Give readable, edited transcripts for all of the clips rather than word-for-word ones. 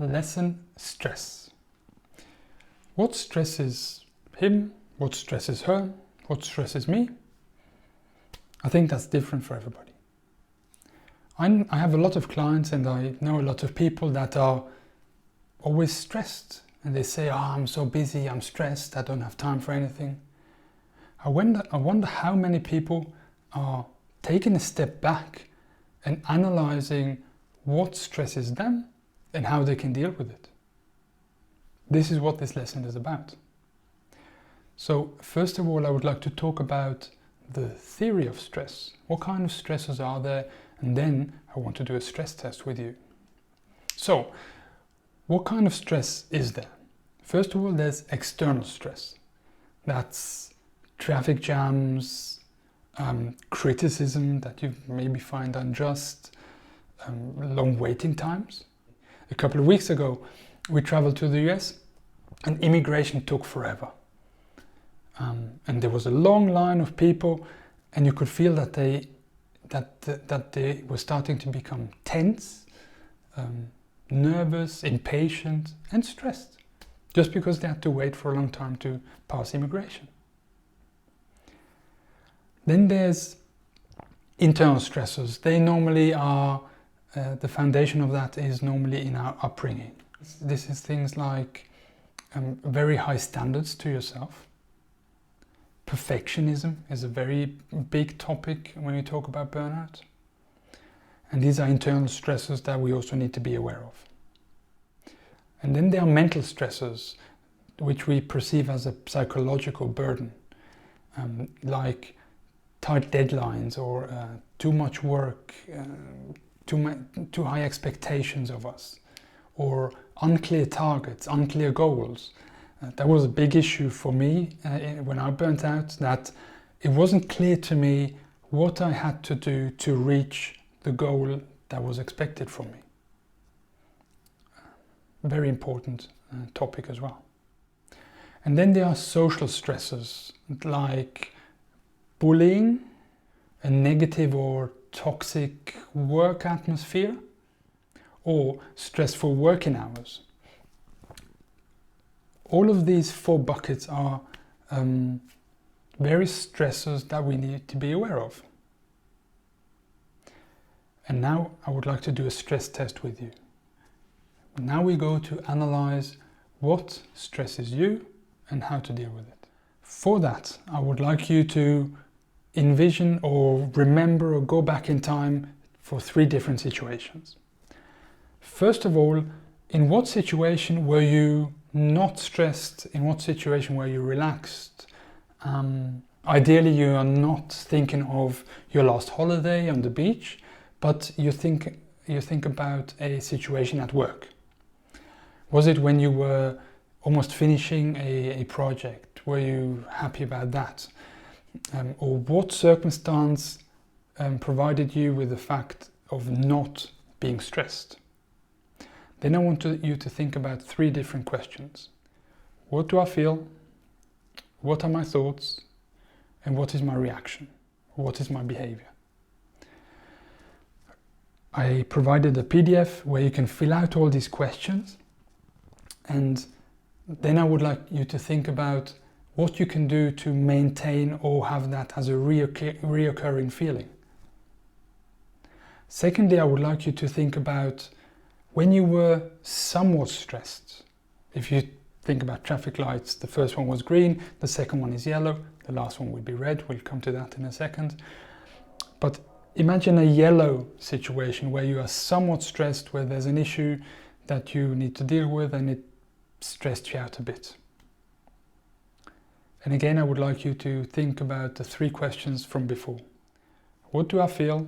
lesson stress. What stresses him? What stresses her? What stresses me? I think that's different for everybody. I have a lot of clients and I know a lot of people that are always stressed and they say, I'm so busy, I'm stressed, I don't have time for anything. I wonder how many people are taking a step back and analyzing what stresses them and how they can deal with it. This is what this lesson is about. So first of all, I would like to talk about the theory of stress. What kind of stresses are there? And then I want to do a stress test with you. So, what kind of stress is there? First of all, there's external stress. That's traffic jams, criticism that you maybe find unjust, long waiting times. A couple of weeks ago, we traveled to the US and immigration took forever. And there was a long line of people and you could feel that they were starting to become tense, nervous, impatient and stressed, just because they had to wait for a long time to pass immigration. Then there's internal stressors. They normally are, the foundation of that is normally in our upbringing. This is things like very high standards to yourself. Perfectionism is a very big topic when you talk about burnout. And these are internal stressors that we also need to be aware of. And then there are mental stressors, which we perceive as a psychological burden, like tight deadlines or too much work, too high expectations of us, or unclear targets, unclear goals. That was a big issue for me when I burnt out, that it wasn't clear to me what I had to do to reach the goal that was expected from me. Very important topic as well. And then there are social stressors like bullying, a negative or toxic work atmosphere, or stressful working hours. All of these four buckets are various stressors that we need to be aware of. And now I would like to do a stress test with you. Now we go to analyze what stresses you and how to deal with it. For that, I would like you to envision or remember or go back in time for 3 different situations. First of all, in what situation were you not stressed? In what situation were you relaxed? Ideally, you are not thinking of your last holiday on the beach, but you think about a situation at work. Was it when you were almost finishing a project? Were you happy about that? Or what circumstance provided you with the fact of not being stressed? Then I want you to think about 3 different questions. What do I feel? What are my thoughts? And what is my reaction? What is my behavior? I provided a PDF where you can fill out all these questions, and then I would like you to think about what you can do to maintain or have that as a reoccurring feeling. Secondly, I would like you to think about when you were somewhat stressed. If you think about traffic lights, the first one was green, the second one is yellow, the last one will be red. We'll come to that in a second. But imagine a yellow situation where you are somewhat stressed, where there's an issue that you need to deal with and it stressed you out a bit. And again, I would like you to think about the 3 questions from before. What do I feel?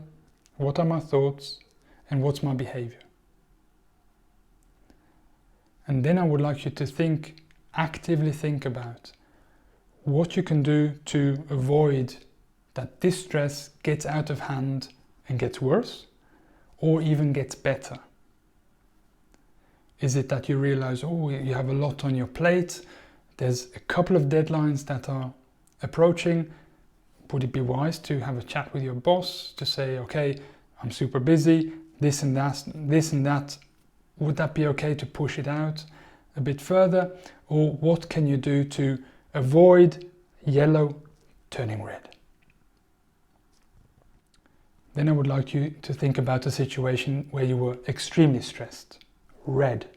What are my thoughts? And what's my behavior? And then I would like you to actively think about what you can do to avoid that this stress gets out of hand and gets worse, or even gets better. Is it that you realize, you have a lot on your plate, there's a couple of deadlines that are approaching? Would it be wise to have a chat with your boss to say, okay, I'm super busy, this and that would that be okay to push it out a bit further? Or what can you do to avoid yellow turning red? Then I would like you to think about a situation where you were extremely stressed, red.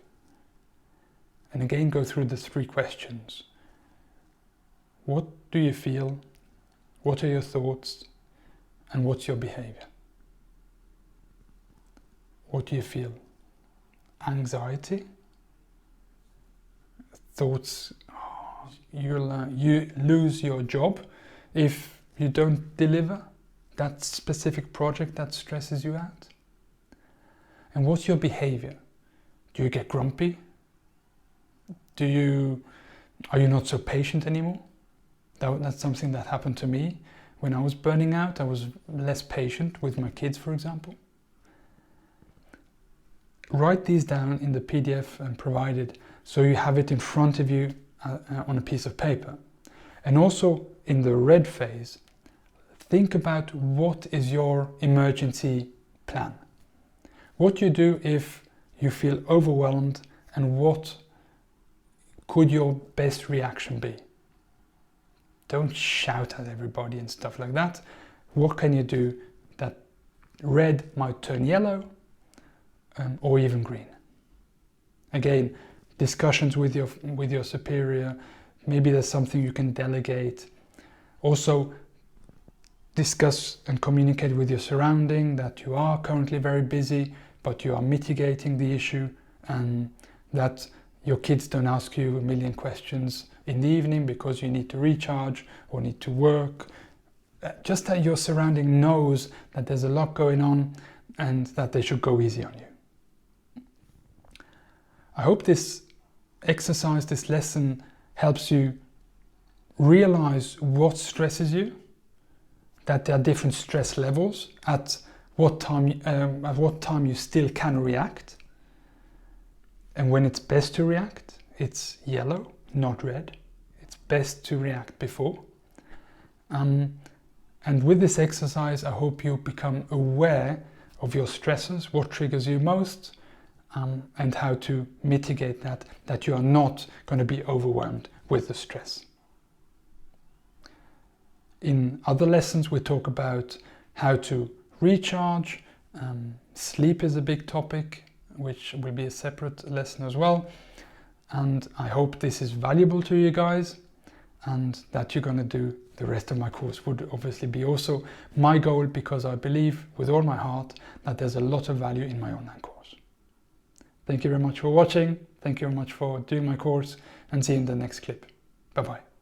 And again, go through the 3 questions. What do you feel? What are your thoughts? And what's your behavior? What do you feel? Anxiety? Thoughts, you lose your job if you don't deliver that specific project that stresses you out? And what's your behavior? Do you get grumpy? Are you not so patient anymore? That's something that happened to me. When I was burning out, I was less patient with my kids, for example. Write these down in the PDF and provide it so you have it in front of you on a piece of paper. And also in the red phase, think about what is your emergency plan. What you do if you feel overwhelmed, and what could your best reaction be? Don't shout at everybody and stuff like that. What can you do that red might turn yellow or even green? Again, discussions with your superior. Maybe there's something you can delegate. Also, discuss and communicate with your surrounding that you are currently very busy, but you are mitigating the issue, and that your kids don't ask you a million questions in the evening because you need to recharge or need to work. Just that your surrounding knows that there's a lot going on and that they should go easy on you. I hope this exercise, this lesson, helps you realize what stresses you, that there are different stress levels, at what time you still can react, and when it's best to react. It's yellow, not red. It's best to react before. And with this exercise, I hope you become aware of your stressors, what triggers you most, and how to mitigate that you are not going to be overwhelmed with the stress. In other lessons, we talk about how to recharge. Sleep is a big topic, which will be a separate lesson as well. And I hope this is valuable to you guys, and that you're going to do the rest of my course would obviously be also my goal, because I believe with all my heart that there's a lot of value in my online course. Thank you very much for watching. Thank you very much for doing my course, and see you in the next clip. Bye bye.